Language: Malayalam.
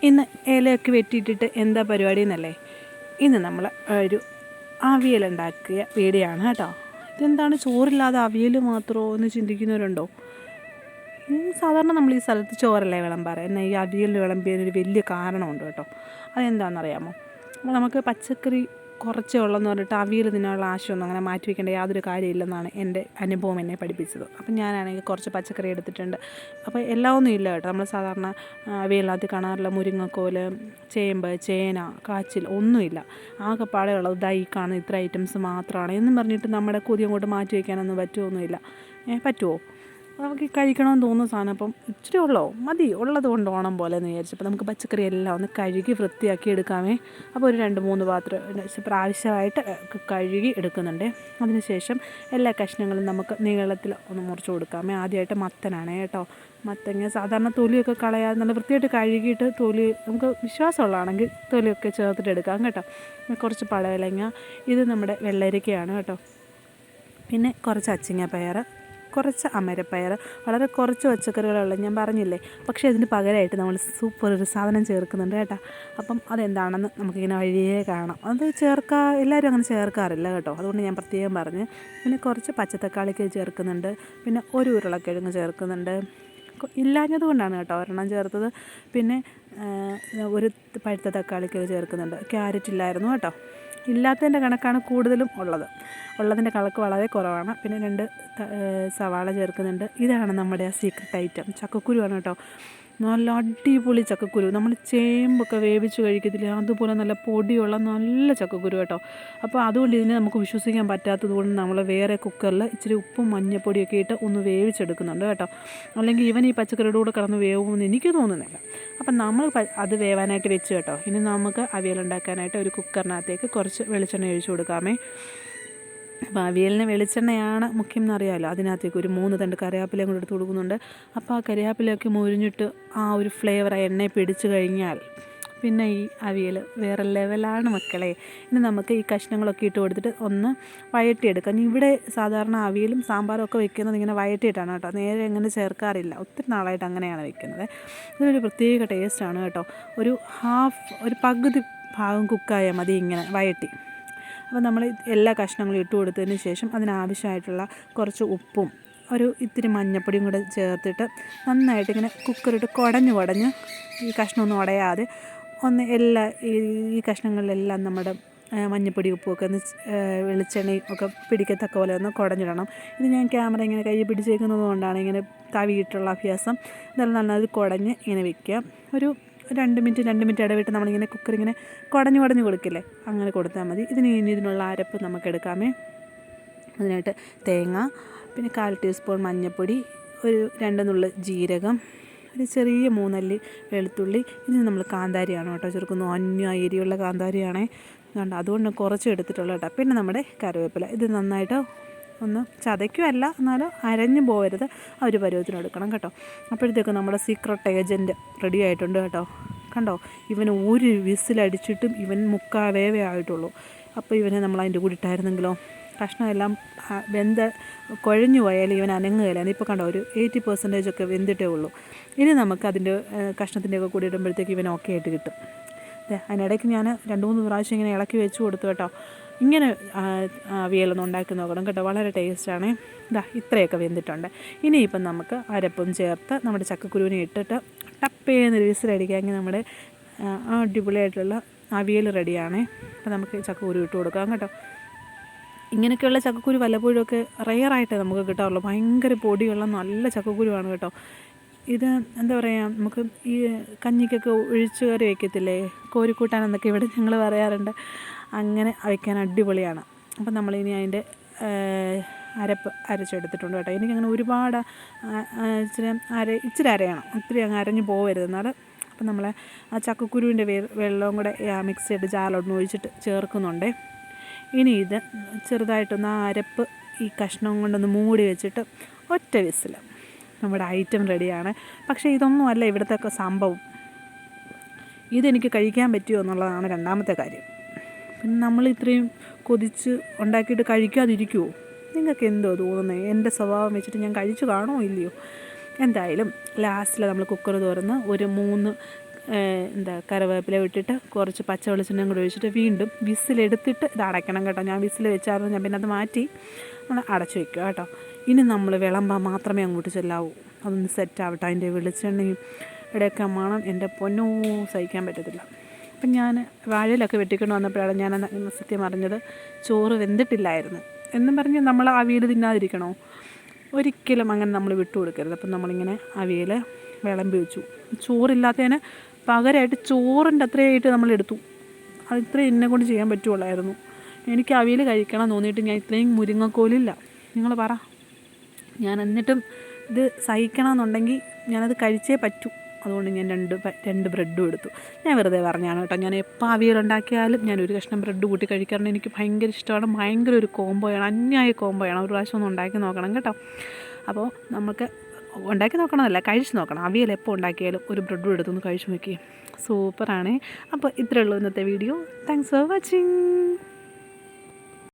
ഇന്ന് ഇലയൊക്കെ വെട്ടിയിട്ടിട്ട് എന്താ പരിപാടി എന്നല്ലേ, ഇന്ന് നമ്മൾ ഒരു അവിയലുണ്ടാക്കിയ വീഡിയോ ആണ് കേട്ടോ. ഇതെന്താണ് ചോറില്ലാതെ അവിയൽ മാത്രമോ എന്ന് ചിന്തിക്കുന്നവരുണ്ടോ? സാധാരണ നമ്മൾ ഈ സ്ഥലത്ത് ചോറല്ലേ വിളമ്പാറ്, എന്നാൽ ഈ അവിയലിന് വിളമ്പിയതിനൊരു വലിയ കാരണമുണ്ട് കേട്ടോ. അതെന്താണെന്നറിയാമോ? അപ്പോൾ നമുക്ക് പച്ചക്കറി കുറച്ചേ ഉള്ളെന്ന് പറഞ്ഞിട്ട് അവിയൽ തിന്നാനുള്ള ആശയമൊന്നും അങ്ങനെ മാറ്റി വയ്ക്കേണ്ട യാതൊരു കാര്യമില്ലെന്നാണ് എൻ്റെ അനുഭവം എന്നെ പഠിപ്പിച്ചത്. അപ്പം ഞാനാണെങ്കിൽ കുറച്ച് പച്ചക്കറി എടുത്തിട്ടുണ്ട്. അപ്പോൾ എല്ലാം ഒന്നും ഇല്ല കേട്ടോ. നമ്മൾ സാധാരണ അവിയലിനകത്ത് കാണാറുള്ള മുരിങ്ങക്കോല്, ചേമ്പ്, ചേന, കാച്ചിൽ ഒന്നുമില്ല. ആകെപ്പാടെ ഉള്ളത് ഈ കാണുന്ന ഇത്ര ഐറ്റംസ് മാത്രമാണ് എന്നും പറഞ്ഞിട്ട് നമ്മുടെ കൊതി അങ്ങോട്ട് മാറ്റി വയ്ക്കാനൊന്നും പറ്റുമൊന്നുമില്ല. പറ്റുമോ? നമുക്ക് കഴിക്കണമെന്ന് തോന്നുന്ന സാധനം അപ്പം ഇച്ചിരി ഉള്ളോ മതി, ഉള്ളത് കൊണ്ട് ഓണം പോലെ എന്ന് വിചാരിച്ചപ്പോൾ നമുക്ക് പച്ചക്കറി എല്ലാം ഒന്ന് കഴുകി വൃത്തിയാക്കി എടുക്കാമേ. അപ്പോൾ ഒരു 2-3 പാത്രം പ്രാവശ്യമായിട്ട് കഴുകി എടുക്കുന്നുണ്ട്. അതിനുശേഷം എല്ലാ കഷ്ണങ്ങളും നമുക്ക് നീളത്തിൽ ഒന്ന് മുറിച്ച് കൊടുക്കാമേ. ആദ്യമായിട്ട് മത്തനാണ് കേട്ടോ. മത്തങ്ങ സാധാരണ തൊലിയൊക്കെ കളയാതെ നല്ല വൃത്തിയായിട്ട് കഴുകിയിട്ട് തൊലി നമുക്ക് വിശ്വാസമുള്ളതാണെങ്കിൽ തൊലിയൊക്കെ ചേർത്തിട്ട് എടുക്കാം കേട്ടോ. കുറച്ച് പടവലങ്ങ, ഇത് നമ്മുടെ വെള്ളരിക്കയാണ് കേട്ടോ. പിന്നെ കുറച്ച് അച്ചിങ്ങ പയർ, കുറച്ച് അമരപ്പയർ, വളരെ കുറച്ച് പച്ചക്കറികളുള്ള ഞാൻ പറഞ്ഞില്ലേ. പക്ഷേ ഇതിന് പകരമായിട്ട് നമ്മൾ സൂപ്പർ ഒരു സാധനം ചേർക്കുന്നുണ്ട് കേട്ടോ. അപ്പം അതെന്താണെന്ന് നമുക്കിങ്ങനെ വഴിയേ കാണാം. അത് എല്ലാവരും അങ്ങനെ ചേർക്കാറില്ല കേട്ടോ, അതുകൊണ്ട് ഞാൻ പ്രത്യേകം പറഞ്ഞ്. പിന്നെ കുറച്ച് പച്ചത്തക്കാളിക്ക് ചേർക്കുന്നുണ്ട്. പിന്നെ ഒരു ഉരുളക്കിഴങ്ങ് ചേർക്കുന്നുണ്ട്. ഇല്ലാഞ്ഞത് കൊണ്ടാണ് കേട്ടോ ഒരെണ്ണം ചേർത്തത്. പിന്നെ ഒരു പഴുത്ത തക്കാളിക്ക് ചേർക്കുന്നുണ്ട്. ക്യാരറ്റ് ഇല്ലായിരുന്നു കേട്ടോ. ഇല്ലാത്തതിൻ്റെ കണക്കാണ് കൂടുതലും ഉള്ളതിൻ്റെ കണക്ക് വളരെ കുറവാണ്. പിന്നെ 2 സവാള ചേർക്കുന്നുണ്ട്. ഇതാണ് നമ്മുടെ ആ സീക്രട്ട് ഐറ്റം, ചക്കക്കുരുവാണ് കേട്ടോ. നല്ല അടിപൊളി ചക്കക്കുരു, നമ്മൾ ചേമ്പൊക്കെ വേവിച്ച് കഴിക്കത്തില്ല അതുപോലെ നല്ല പൊടിയുള്ള നല്ല ചക്കക്കുരു കേട്ടോ. അപ്പോൾ അതുകൊണ്ട് ഇതിനെ നമുക്ക് വിശ്വസിക്കാൻ പറ്റാത്തത് കൊണ്ട് നമ്മൾ വേറെ കുക്കറിൽ ഇച്ചിരി ഉപ്പും മഞ്ഞപ്പൊടിയൊക്കെ ഇട്ട് ഒന്ന് വേവിച്ചെടുക്കുന്നുണ്ട് കേട്ടോ. അല്ലെങ്കിൽ ഇവൻ ഈ പച്ചക്കറിയുടെ കൂടെ കിടന്ന് വേവുമെന്ന് എനിക്ക് തോന്നുന്നില്ല. അപ്പം നമ്മൾ അത് വേവാനായിട്ട് വെച്ച് കേട്ടോ. ഇനി നമുക്ക് അവിയലുണ്ടാക്കാനായിട്ട് ഒരു കുക്കറിനകത്തേക്ക് കുറച്ച് വെളിച്ചെണ്ണ ഒഴിച്ച് കൊടുക്കാമേ. അപ്പോൾ അവിയലിന് വെളിച്ചെണ്ണയാണ് മുഖ്യം എന്നറിയാമല്ലോ. അതിനകത്തേക്ക് ഒരു 3 തണ്ട് കറിവേപ്പിലയും കൂടെ എടുത്ത് കൊടുക്കുന്നുണ്ട്. അപ്പോൾ ആ കറിവേപ്പിലയൊക്കെ മുരിഞ്ഞിട്ട് ആ ഒരു ഫ്ലേവർ എണ്ണയിൽ പിടിച്ചു കഴിഞ്ഞാൽ പിന്നെ ഈ അവിയൽ വേറെ ലെവലാണ് മക്കളെ. ഇനി നമുക്ക് ഈ കഷ്ണങ്ങളൊക്കെ ഇട്ട് കൊടുത്തിട്ട് ഒന്ന് വഴറ്റിയെടുക്കാം. ഇവിടെ സാധാരണ അവിയലും സാമ്പാറും ഒക്കെ വെക്കുന്നത് ഇങ്ങനെ വഴറ്റിയിട്ടാണ് കേട്ടോ, നേരെ എങ്ങനെ ചേർക്കാറില്ല. ഒത്തിരി നാളായിട്ട് അങ്ങനെയാണ് വെക്കുന്നത്. ഇതിനൊരു പ്രത്യേക ടേസ്റ്റാണ് കേട്ടോ. ഒരു പകുതി ഭാഗം കുക്കായാൽ മതി ഇങ്ങനെ വഴറ്റി. അപ്പോൾ നമ്മൾ എല്ലാ കഷ്ണങ്ങളും ഇട്ട് കൊടുത്തതിന് ശേഷം അതിനാവശ്യമായിട്ടുള്ള കുറച്ച് ഉപ്പും ഇത്തിരി മഞ്ഞപ്പൊടിയും കൂടെ ചേർത്തിട്ട് നന്നായിട്ട് ഇങ്ങനെ കുക്കറിട്ട് കുടഞ്ഞ് ഈ കഷ്ണമൊന്നും ഉടയാതെ ഒന്ന് ഈ കഷ്ണങ്ങളിലെല്ലാം നമ്മുടെ മഞ്ഞപ്പൊടി ഉപ്പുമൊക്കെ ഒന്ന് വെളിച്ചെണ്ണയും ഒക്കെ പിടിക്കത്തക്ക പോലെ ഒന്ന് കുടഞ്ഞിടണം. ഇത് ഞാൻ ക്യാമറ ഇങ്ങനെ കൈ പിടിച്ചേക്കുന്നത് കൊണ്ടാണ് ഇങ്ങനെ തവിയിട്ടുള്ള അഭ്യാസം. ഇതെല്ലാം നന്നായി കുടഞ്ഞ് ഇങ്ങനെ വയ്ക്കുക. ഒരു 2 മിനിറ്റ് ഇടവിട്ട് നമ്മളിങ്ങനെ കുക്കറിങ്ങനെ കുടഞ്ഞ് കൊടുക്കില്ലേ, അങ്ങനെ കൊടുത്താൽ മതി. ഇതിനുള്ള അരപ്പ് നമുക്ക് എടുക്കാമേ. അതിനായിട്ട് തേങ്ങ, പിന്നെ 1/4 ടീസ്പൂൺ മഞ്ഞൾപ്പൊടി, ഒരു 2 നുള്ള് ജീരകം, ഒരു ചെറിയ 3 അല്ലി വെളുത്തുള്ളി. ഇതിന് നമ്മൾ കാന്താരിയാണ് കേട്ടോ ചേർക്കുന്നു. എരിയുള്ള കാന്താരിയാണേ, അതുകൊണ്ട് കുറച്ച് എടുത്തിട്ടുള്ളൂ കേട്ടോ. പിന്നെ നമ്മുടെ കറിവേപ്പില, ഇത് നന്നായിട്ട് ഒന്ന് ചതയ്ക്കുമല്ല എന്നാലും അരഞ്ഞു പോകരുത്, ആ ഒരു പരുവത്തിന് എടുക്കണം കേട്ടോ. അപ്പോഴത്തേക്ക് നമ്മുടെ സീക്രട്ട് ഏജൻറ്റ് റെഡി ആയിട്ടുണ്ട് കേട്ടോ. കണ്ടോ, ഇവന് ഒരു വിസിലടിച്ചിട്ടും ഇവൻ 3/4 വേവേ ആയിട്ടുള്ളൂ. അപ്പോൾ ഇവനെ നമ്മൾ അതിൻ്റെ കൂടെ ഇട്ടായിരുന്നെങ്കിലോ, കഷ്ണമെല്ലാം കുഴഞ്ഞു പോയാൽ ഇവൻ അനങ്ങുകയില്ല. ഇപ്പോൾ കണ്ടോ, ഒരു 80% ഒക്കെ വെന്തിട്ടേ ഉള്ളൂ. ഇനി നമുക്ക് അതിൻ്റെ കഷ്ണത്തിൻ്റെയൊക്കെ കൂടി ഇടുമ്പോഴത്തേക്ക് ഇവൻ ഓക്കെ ആയിട്ട് കിട്ടും. അതിനിടയ്ക്ക് ഞാൻ 2-3 പ്രാവശ്യം ഇങ്ങനെ ഇളക്കി വെച്ച് കൊടുത്തു കേട്ടോ. ഇങ്ങനെ അവിയലൊന്നും ഉണ്ടാക്കി നോക്കണം കേട്ടോ, വളരെ ടേസ്റ്റാണ്. ഇത്രയൊക്കെ വെന്തിട്ടുണ്ട്. ഇനിയിപ്പം നമുക്ക് അരപ്പും ചേർത്ത് നമ്മുടെ ചക്കക്കുരുവിനെ ഇട്ടിട്ട് ടപ്പേന്നൊരു വിസിലടിക്കാമെങ്കിൽ നമ്മുടെ അടിപൊളിയായിട്ടുള്ള അവിയൽ റെഡിയാണ്. അപ്പോൾ നമുക്ക് ചക്കക്കുരു ഇട്ട് കൊടുക്കാം കേട്ടോ. ഇങ്ങനെയൊക്കെയുള്ള ചക്കക്കുരു വല്ലപ്പോഴുമൊക്കെ റെയറായിട്ട് നമുക്ക് കിട്ടാറുള്ളൂ. ഭയങ്കര പൊടിയുള്ള നല്ല ചക്കക്കുരുവാണ് കേട്ടോ. ഇത് എന്താ പറയുക, നമുക്ക് ഈ കഞ്ഞിക്കൊക്കെ ഒഴിച്ച് കറി വയ്ക്കത്തില്ലേ, കോരിക്കൂട്ടാനെന്നൊക്കെ ഇവിടെ ഞങ്ങൾ പറയാറുണ്ട്. അങ്ങനെ വയ്ക്കാൻ അടിപൊളിയാണ്. അപ്പം നമ്മളിനി അതിൻ്റെ അരപ്പ് അരച്ചെടുത്തിട്ടുണ്ട് കേട്ടോ. എനിക്കങ്ങനെ ഒരുപാട് ഇച്ചിരി അരയണം, ഒത്തിരി അങ്ങ് അരഞ്ഞു പോകരുത് എന്നാൽ. അപ്പം നമ്മൾ ആ ചക്കക്കുരുവിൻ്റെ വെള്ളവും കൂടെ മിക്സിയുടെ ജാറിലൊന്ന് ഒഴിച്ചിട്ട് ചേർക്കുന്നുണ്ട്. ഇനി ഇത് ചെറുതായിട്ടൊന്ന് ആ അരപ്പ് ഈ കഷ്ണം കൊണ്ടൊന്ന് മൂടി വെച്ചിട്ട് ഒറ്റ വിസിൽ, നമ്മുടെ ഐറ്റം റെഡിയാണ്. പക്ഷേ ഇതൊന്നുമല്ല ഇവിടുത്തെ സംഭവം. ഇതെനിക്ക് കഴിക്കാൻ പറ്റുമോ എന്നുള്ളതാണ് രണ്ടാമത്തെ കാര്യം. പിന്നെ നമ്മൾ ഇത്രയും കൊതിച്ച് ഉണ്ടാക്കിയിട്ട് കഴിക്കാതിരിക്കുമോ? നിങ്ങൾക്ക് എന്തോ തോന്നുന്നത്? എൻ്റെ സ്വഭാവം വെച്ചിട്ട് ഞാൻ കഴിച്ചു കാണുമോ ഇല്ലയോ? എന്തായാലും ലാസ്റ്റിൽ നമ്മൾ കുക്കർ തുറന്ന് ഒരു 3 കറിവേപ്പില ഇട്ടിട്ട് കുറച്ച് പച്ച വെളിച്ചെണ്ണയും കൂടി ഒഴിച്ചിട്ട് വീണ്ടും വിസിലെടുത്തിട്ട് ഇത് അടയ്ക്കണം കേട്ടോ. ഞാൻ വിസിൽ വെച്ചായിരുന്നു, ഞാൻ പിന്നെ അത് മാറ്റി നമ്മൾ അടച്ചു വയ്ക്കുക കേട്ടോ. ഇനി നമ്മൾ വിളമ്പാൻ മാത്രമേ അങ്ങോട്ട് ചെല്ലാവൂ. അതൊന്ന് സെറ്റാവട്ടെ. അതിൻ്റെ വെളിച്ചെണ്ണയും ഇവിടെയൊക്കെ മണം എൻ്റെ പൊന്നോ സഹിക്കാൻ പറ്റത്തില്ല. അപ്പം ഞാൻ വാഴയിലൊക്കെ വെട്ടിക്കൊണ്ട് വന്നപ്പോഴാണ് ഞാൻ സത്യം അറിഞ്ഞത് ചോറ് വെന്തിട്ടില്ലായിരുന്നു എന്നും പറഞ്ഞ് നമ്മൾ അവിയൽ തിന്നാതിരിക്കണോ? ഒരിക്കലും അങ്ങനെ നമ്മൾ വിട്ടു കൊടുക്കരുത്. അപ്പം നമ്മളിങ്ങനെ അവിയൽ വിളമ്പി വെച്ചു. ചോറില്ലാത്തതിന് പകരമായിട്ട് ചോറിൻ്റെ അത്രയായിട്ട് നമ്മളെടുത്തു. അത് ഇത്രയും എന്നെ കൊണ്ട് ചെയ്യാൻ പറ്റുള്ളായിരുന്നു. എനിക്ക് അവിയൽ കഴിക്കണം തോന്നിയിട്ട് ഞാൻ ഇത്രയും മുരിങ്ങക്കോലില്ല. നിങ്ങൾ പറ. ഞാൻ എന്നിട്ടും ഇത് സഹിക്കണമെന്നുണ്ടെങ്കിൽ ഞാനത് കഴിച്ചേ പറ്റൂ. അതുകൊണ്ട് ഞാൻ രണ്ട് ബ്രെഡും എടുത്തു. ഞാൻ വെറുതെ പറഞ്ഞാണ് കേട്ടോ. ഞാൻ എപ്പോൾ അവിയലുണ്ടാക്കിയാലും ഞാൻ ഒരു കഷ്ണം ബ്രെഡ് കൂട്ടി കഴിക്കാറുണ്ട്. എനിക്ക് ഭയങ്കര ഇഷ്ടമാണ്. ഭയങ്കര ഒരു കോംബോയാണ്, അന്യായ കോംബോയാണ്. ഒരു പ്രാവശ്യം ഒന്ന് ഉണ്ടാക്കി നോക്കണം കേട്ടോ. അപ്പോൾ നമുക്ക് ഉണ്ടാക്കി നോക്കണമെന്നല്ല, കഴിച്ച് നോക്കണം. അവിയൽ എപ്പോൾ ഉണ്ടാക്കിയാലും ഒരു ബ്രെഡും എടുത്തൊന്ന് കഴിച്ച് നോക്കി. സൂപ്പറാണേ. അപ്പോൾ ഇത്രയേ ഉള്ളൂ ഇന്നത്തെ വീഡിയോ. Thanks for watching.